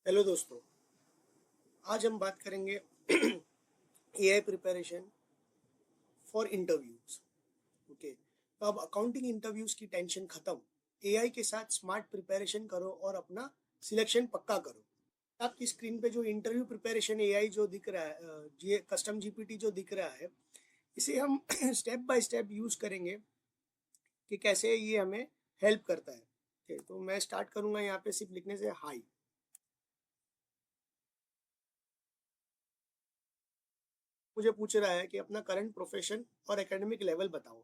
Hello दोस्तों। आज हम बात करेंगे AI preparation for interviews. Okay, तो अब अकाउंटिंग इंटरव्यूज की टेंशन खत्म। एआई के साथ स्मार्ट प्रिपरेशन करो और अपना सिलेक्शन पक्का करो। आपकी स्क्रीन पे जो इंटरव्यू प्रिपरेशन एआई जो दिख रहा है, ये कस्टम जीपीटी जो दिख रहा है, इसे हम स्टेप बाय स्टेप यूज करेंगे कि कैसे ये हमें हेल्प करता है। ओके, तो मैं स्टार्ट करूंगा यहाँ पे सिर्फ लिखने से हाई। मुझे पूछ रहा है कि अपना करंट प्रोफेशन और एकेडमिक लेवल बताओ।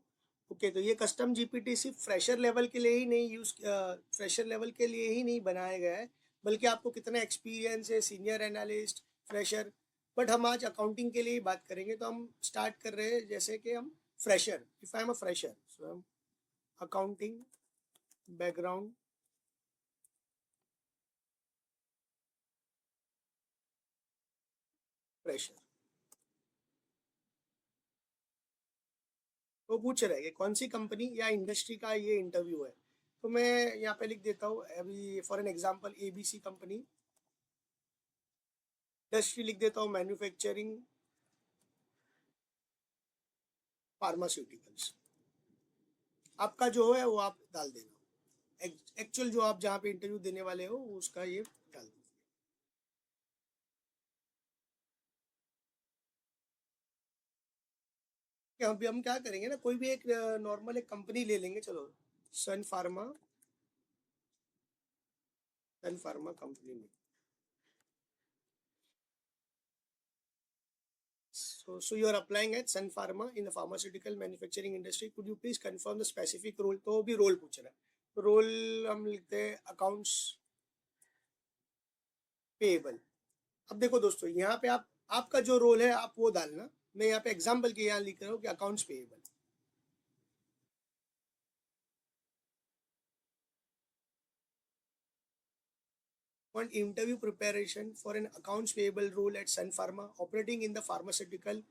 ओके, तो ये कस्टम जीपीटी सिर्फ फ्रेशर लेवल के लिए ही नहीं फ्रेशर लेवल के लिए ही नहीं बनाया गया है, बल्कि आपको कितना एक्सपीरियंस है, सीनियर एनालिस्ट, फ्रेशर। बट हम आज अकाउंटिंग के लिए ही बात करेंगे, तो हम स्टार्ट कर रहे हैं जैसे कि हम fresher. If I am a fresher, so हम अकाउंटिंग बैकग्राउंड फ्रेशर। वो पूछ रहे हैं कि कौन सी कंपनी या इंडस्ट्री का ये इंटरव्यू है। तो मैं यहाँ पे लिख देता हूँ, अभी for an example ABC company. Industry लिख देता हूँ मैन्युफैक्चरिंग, फार्मास्यूटिकल्स। आपका जो है वो आप डाल देना, एक्चुअल जो आप जहाँ पे इंटरव्यू देने वाले हो उसका ये डाल दीजिए। अभी हम क्या करेंगे ना, कोई भी एक नॉर्मल एक कंपनी ले लेंगे, चलो। सन फार्मा, सन फार्मा कंपनी में। So you are applying at Sun Pharma in the pharmaceutical manufacturing industry. Could you please confirm the specific role? तो भी रोल पूछ रहा है। रोल हम लिखते हैं अकाउंट्स पेएबल। अब देखो दोस्तों, यहाँ पे आप आपका जो रोल है आप वो डालना। मैं यहाँ पे एग्जाम्पल के यहाँ लिख रहा हूँ कि accounts payable. On interview preparation for an accounts payable role at Sun Pharma, operating in the pharmaceutical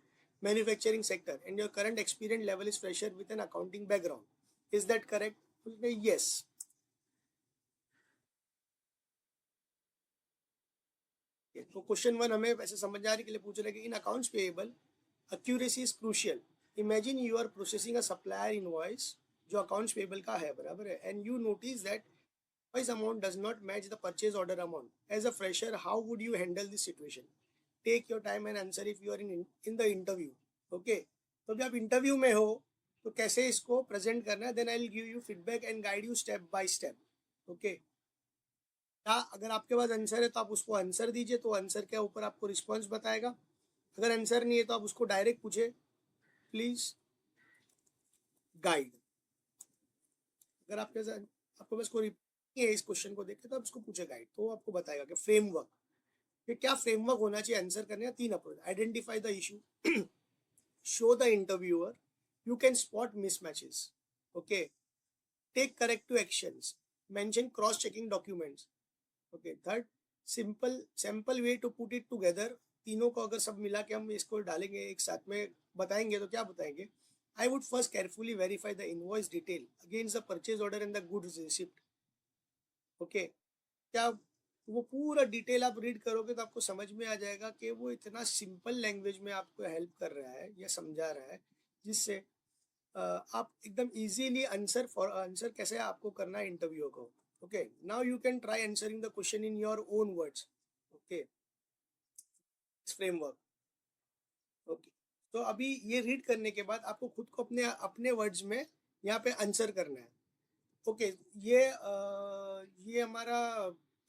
manufacturing sector, and your current experience level is fresher with an accounting background. Is that correct? Yes. तो question one हमें वैसे समझदारी के लिए पूछ रहे हैं कि in accounts payable accuracy is crucial. Imagine you are processing a supplier invoice जो अकाउंट्स पेएबल का है, बराबर है, and you notice that invoice amount does not match the purchase order amount. As a fresher, how would you handle this situation? Take your time and answer if you are in the interview. Okay, तो जब आप interview में हो तो कैसे इसको present करना है, then I will give you feedback and guide you step by step. Okay, क्या अगर आपके पास आंसर है तो आप उसको आंसर दीजिए, तो आंसर के ऊपर आपको रिस्पॉन्स बताएगा। अगर आंसर नहीं है तो आप उसको डायरेक्ट पूछे, प्लीज गाइड। अगर आपके साथ आपको बस कोई है इस क्वेश्चन को देख के, तो आप उसको पूछे गाइड, तो वो आपको बताएगा कि फ्रेमवर्क, कि क्या फ्रेमवर्क होना चाहिए आंसर करने का। तीन approach: identify the issue, show the interviewer, you can spot mismatches, okay, take corrective actions, mention cross checking documents. Okay, third, simple sample way to put it together. तीनों को अगर सब मिला के हम इसको डालेंगे एक साथ में बताएंगे तो क्या बताएंगे? I would first carefully verify the invoice detail against the purchase order and the goods receipt. Okay, क्या वो पूरा डिटेल आप रीड करोगे तो आपको समझ में आ जाएगा कि वो इतना सिंपल लैंग्वेज में आपको हेल्प कर रहा है या समझा रहा है, जिससे आप एकदम इजीली आंसर फॉर आंसर कैसे आपको करना है इंटरव्यू को। Okay, now you can try answering the question in your own words. Okay, framework. Okay, तो अभी ये रीड करने के बाद आपको खुद को अपने अपने वर्ड्स में यहाँ पे आंसर करना है। ओके, ये हमारा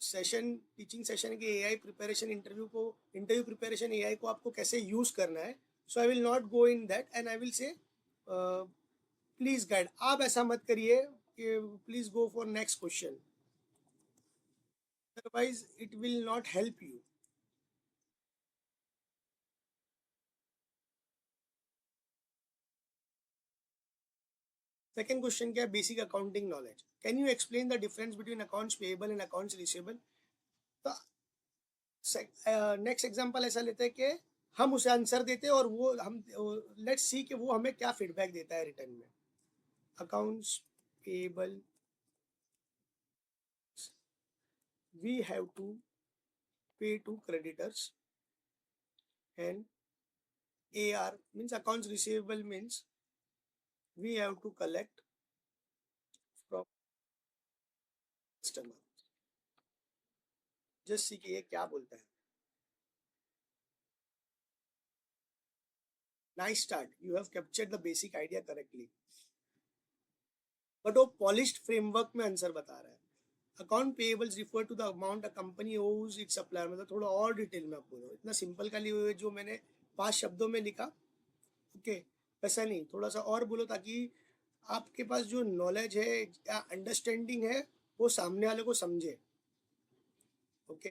सेशन, टीचिंग सेशन के AI preparation interview preparation AI को आपको कैसे यूज करना है। So I will not go in that and I will say please guide. आप ऐसा मत करिए कि please go for next question, otherwise it will not help you. Second question क्या है? Basic accounting knowledge. Can you explain the difference between accounts payable and accounts receivable? तो next example ऐसा लेते हैं कि हम उसे आंसर देते हैं और वो हम लेट्स सी कि वो हमें क्या फीडबैक देता है रिटर्न में। Accounts payable, we have to pay to creditors, and AR means accounts receivable means we have to collect from customer. Just see कि ये क्या बोलता है. Nice start, you have captured the basic idea correctly. But वो polished framework में answer बता रहा है. Account payables refer to the amount a company owes its supplier. मतलब थोड़ा और डिटेल में आप बोलो. इतना सिंपल का लिए जो मैंने 5 शब्दों में लिखा, ओके, वैसा नहीं, थोड़ा सा और बोलो ताकि आपके पास जो नॉलेज है या अंडरस्टैंडिंग है वो सामने वाले को समझे. Okay,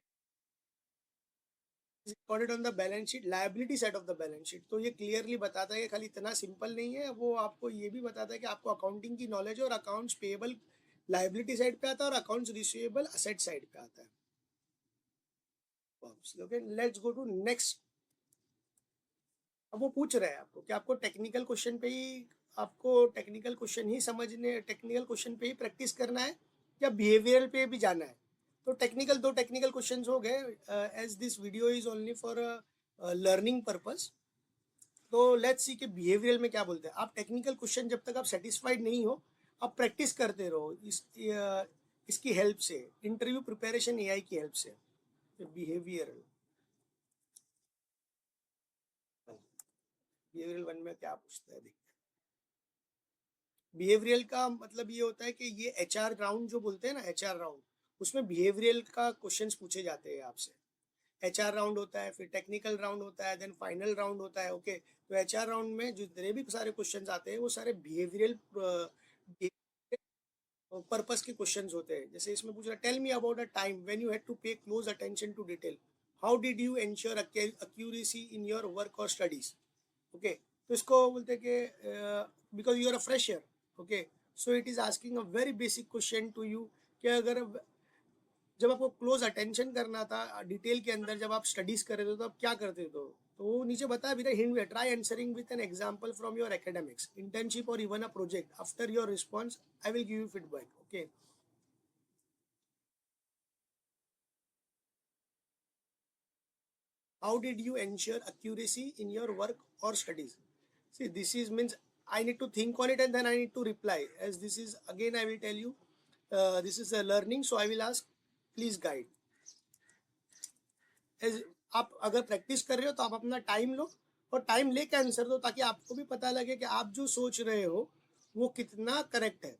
recorded on the balance sheet, liability side of the balance sheet. तो ये क्लियरली बताता है कि खाली इतना सिंपल नहीं है, वो आपको ये भी बताता है कि आपको अकाउंटिंग की नॉलेज है और अकाउंट्स पेएबल लायबिलिटी साइड पे आता है और अकाउंट्स रिसीवेबल असेट साइड पे आता है. Okay, let's go to next. अब वो पूछ रहे हैं आपको कि आपको टेक्निकल क्वेश्चन पे ही टेक्निकल क्वेश्चन पे ही प्रैक्टिस करना है या बिहेवियरल पे भी जाना है. तो दो टेक्निकल क्वेश्चंस हो गए. As this video is only for learning purpose. तो लेट्स सी कि बिहेवियरल में क्या बोलते हैं. आप टेक्निकल क्वेश्चन जब तक आप सेटिस्फाइड नहीं हो, आप प्रैक्टिस करते रहो इसकी हेल्प से, इंटरव्यू प्रिपरेशन एआई की हेल्प से. बिहेवियरल बिहेवियरल 1 में क्या पूछता है देखते हैं. बिहेवियरल का मतलब ये होता है कि ये एचआर राउंड जो बोलते हैं ना, एचआर राउंड, उसमें बिहेवियरल का क्वेश्चंस पूछे जाते हैं आपसे. एचआर राउंड होता है, फिर टेक्निकल राउंड होता है, देन फाइनल राउंड होता है. ओके, तो एचआर राउंड में जितने भी सारे क्वेश्चंस आते हैं वो सारे बिहेवियरल पर्पस के क्वेश्चंस होते हैं. जैसे इसमें पूछ रहा है, tell me about a time when you had to pay close attention to detail. How did you ensure accuracy in your work और स्टडीज. ओके, तो इसको बोलते हैं कि because you are a fresher. Okay, so it is asking a very basic question to you कि अगर जब आपको क्लोज अटेंशन करना था डिटेल के अंदर, जब आप स्टडीज कर रहे थे तो आप क्या करते थे. तो वो नीचे बता भी रहे हिंट में, try answering with an example from your academics, internship और even a project. After your response I will give you feedback. Okay, how did you ensure accuracy in your work or studies. See, this is means I need to think on it and then I need to reply. As this is again I will tell you, this is a learning, so I will ask, please guide. As आप अगर practice कर रहे हो तो आप अपना time लो और time लेके आंसर दो, ताकि आपको भी पता लगे कि आप जो सोच रहे हो वो कितना करेक्ट है,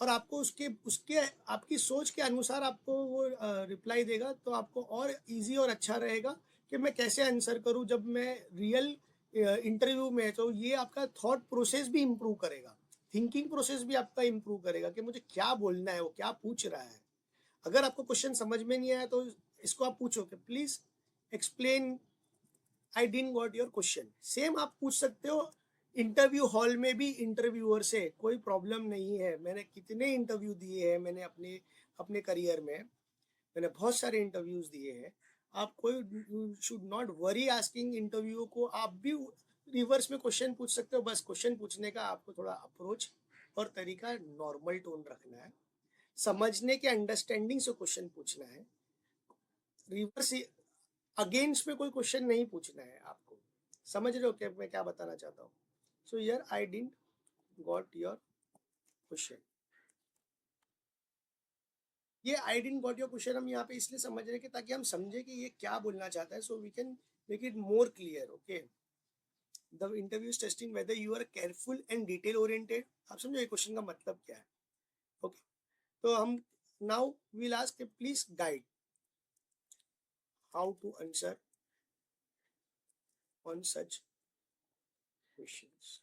और आपको उसके उसके आपकी सोच के अनुसार आपको वो रिप्लाई देगा. तो आपको और इजी और अच्छा रहेगा कि मैं कैसे आंसर करूं जब मैं रियल इंटरव्यू में. तो ये आपका थॉट प्रोसेस भी इम्प्रूव करेगा, थिंकिंग प्रोसेस भी आपका इम्प्रूव करेगा कि मुझे क्या बोलना है, वो क्या पूछ रहा है. अगर आपको क्वेश्चन समझ में नहीं आया तो इसको आप पूछो कि please explain, I didn't got your question. Same आप पूछ सकते हो इंटरव्यू हॉल में भी इंटरव्यूअर से, कोई प्रॉब्लम नहीं है. मैंने कितने इंटरव्यू दिए हैं, मैंने अपने अपने करियर में मैंने बहुत सारे इंटरव्यूज दिए हैं. आप कोई you should not worry asking interview को. आप भी रिवर्स में क्वेश्चन पूछ सकते हो. बस क्वेश्चन पूछने का आपको थोड़ा अप्रोच और तरीका नॉर्मल टोन रखना है, समझने के अंडरस्टैंडिंग से क्वेश्चन पूछना है. रिवर्स अगेंस्ट में कोई क्वेश्चन नहीं पूछना है आपको. समझ रहे हो क्या मैं क्या बताना चाहता हूँ. So here I didn't got your question. ये I didn't got your question हम यहाँ पे इसलिए समझ रहे हैं कि ताकि हम समझे कि ये क्या बोलना चाहता है, so we can make it more clear. Okay, the interview is testing whether you are careful and detail oriented. आप समझो ये क्वेश्चन का मतलब क्या है. ओके, तो हम now will ask please guide how to answer on such questions.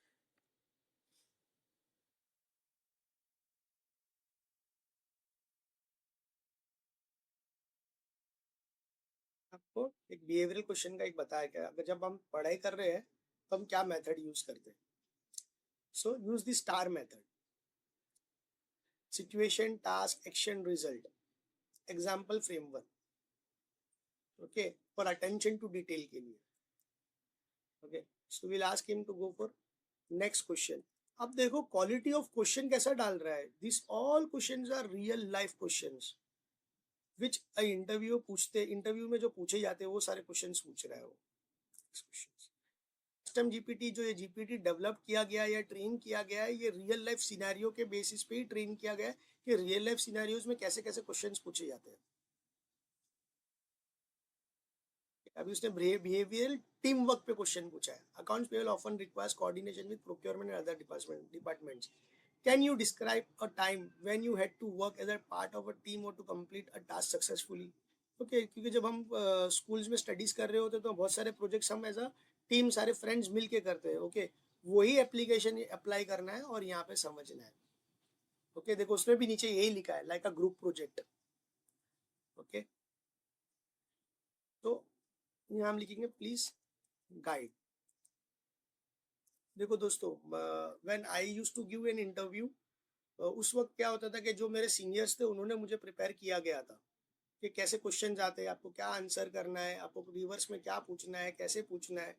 आपको एक बिहेवियरल क्वेश्चन का एक बताया गया, अगर जब हम पढ़ाई कर रहे हैं तो हम क्या मेथड यूज करते हैं. So use the STAR method. Situation, task, action, result, example, framework. Okay, for attention to detail के लिए. Okay, so will ask him to go for next question. अब देखो क्वालिटी ऑफ क्वेश्चन कैसा डाल रहा है. This all questions are real life questions. Which interview में जो पूछे जाते हैं वो सारे क्वेश्चन पूछ रहा है वो। कस्टम जीपीटी जो ये जीपीटी डेवलप किया गया या ट्रेन किया गया है, ये रियल लाइफ सिनेरियो के बेसिस पे ही ट्रेन किया गया है कि रियल लाइफ सिनेरियोज में कैसे कैसे क्वेश्चंस पूछे जाते हैं। अभी उसने बिहेवियरल टीम वर्क पे क्वेश्चन पूछा है। Accounts payable often requires coordination with procurement and other departments. Can you describe a time when you had to work as a part of a team और to complete a task successfully. Okay, क्योंकि जब हम schools में studies कर रहे होते हैं तो बहुत सारे प्रोजेक्ट्स हम एज अ टीम सारे फ्रेंड्स मिल के करते हैं। ओके, वही एप्लीकेशन अप्लाई करना है और यहाँ पे समझना है। ओके, देखो उसमें भी नीचे यही लिखा है, like a group project. Okay, तो यहाँ हम लिखेंगे प्लीज गाइड। देखो दोस्तों, when I used to give an interview, उस वक्त क्या होता था कि जो मेरे सीनियर्स थे उन्होंने मुझे प्रिपेयर किया गया था कि कैसे क्वेश्चन आते हैं, आपको क्या आंसर करना है, आपको रिवर्स में क्या पूछना है, कैसे पूछना है।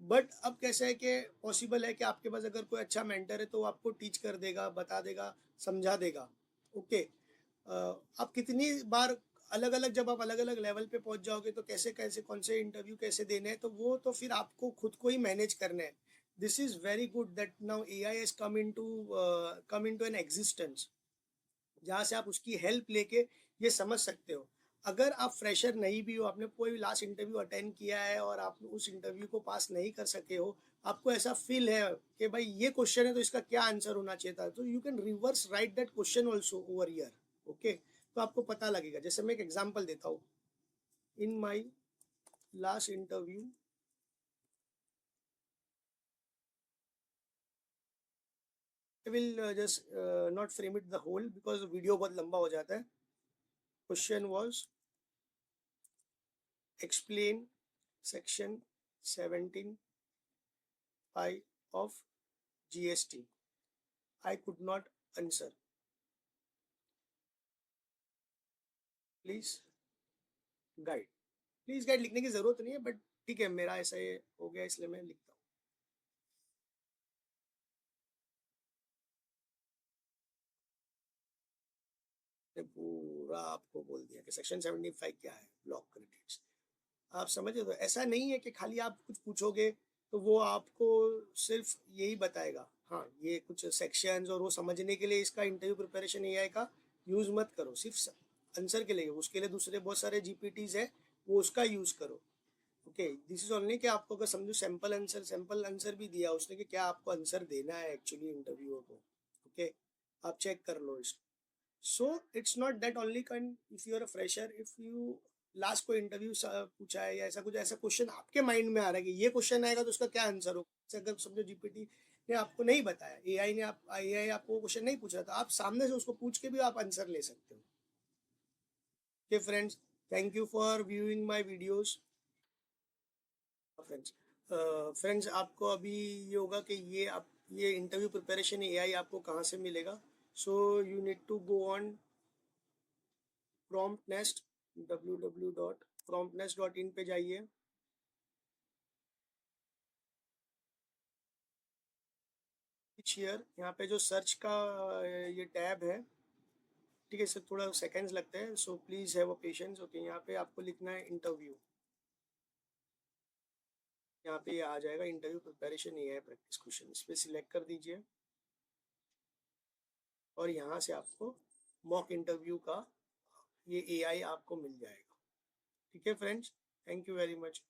बट अब कैसा है कि पॉसिबल है कि आपके पास अगर कोई अच्छा मेंटर है तो वो आपको टीच कर देगा, बता देगा, समझा देगा। ओके, आप कितनी बार अलग अलग, जब आप अलग अलग लेवल पे पहुंच जाओगे तो कैसे कैसे कौन से इंटरव्यू कैसे देने हैं, तो वो तो फिर आपको खुद को ही मैनेज करना है। This is very good that now AI has come into an existence, जहाँ से आप उसकी हेल्प लेके ये समझ सकते हो। अगर आप फ्रेशर नहीं भी हो, आपने कोई लास्ट इंटरव्यू अटेंड किया है और आप उस इंटरव्यू को पास नहीं कर सके हो, आपको ऐसा फील है कि भाई ये क्वेश्चन है तो इसका क्या आंसर होना चाहिए था, तो you can reverse right that question also over year. Okay, तो आपको पता लगेगा। जैसे मैं एक एग्जाम्पल देता हूँ। In my last interview, I will just not frame it the whole because video बहुत लंबा हो जाता है। Question was explain section 17(I) of GST. I could not answer. Please guide. Please guide लिखने की जरूरत नहीं है, बट ठीक है, मेरा ऐसा ये हो गया इसलिए मैं लिखता हूँ। पूरा आपको बोल दिया कि सेक्शन 75 क्या है, ब्लॉक क्रेडिट्स। आप समझे? तो ऐसा नहीं है कि खाली आप कुछ पूछोगे तो वो आपको सिर्फ यही बताएगा। हाँ, ये कुछ सेक्शंस और वो समझने के लिए इसका इंटरव्यू प्रिपरेशन एआई का यूज़ मत करो सिर्फ आंसर के लिए। उसके लिए दूसरे बहुत सारे जीपीटीज है, वो उसका यूज़ करो। ओके, दिस इज ओनली कि आपको अगर समझो सैंपल आंसर भी दिया उसने कि क्या आपको आंसर देना है एक्चुअली इंटरव्यू को। ओके, आप चेक कर लो इसको। So it's not that only kind, if you are a fresher, if you last कोई इंटरव्यू पूछा है या ऐसा कुछ, ऐसा क्वेश्चन आपके माइंड में आ रहा है कि ये क्वेश्चन आएगा तो उसका क्या आंसर होगा, अगर समझो जीपीटी ने आपको नहीं बताया, एआई आपको क्वेश्चन नहीं पूछ रहा था, आप सामने से उसको पूछ के भी आप आंसर ले सकते हो। Okay friends, thank you for viewing my videos. Friends, friends आपको अभी ये होगा कि ये इंटरव्यू प्रिपरेशन एआई आपको कहाँ से मिलेगा। So you need to go on Prompt Nest, www.promptnest.in पे जाइए। शेयर यहाँ पे जो सर्च का ये टैब है, ठीक है, इससे थोड़ा सेकंड्स लगते हैं, so please have a patience. Okay, यहाँ पे आपको लिखना है इंटरव्यू। यहाँ पे ये आ जाएगा interview preparation AI practice question, इस पर सिलेक्ट कर दीजिए और यहाँ से आपको मॉक इंटरव्यू का ये एआई आपको मिल जाएगा। ठीक है friends, thank you very much.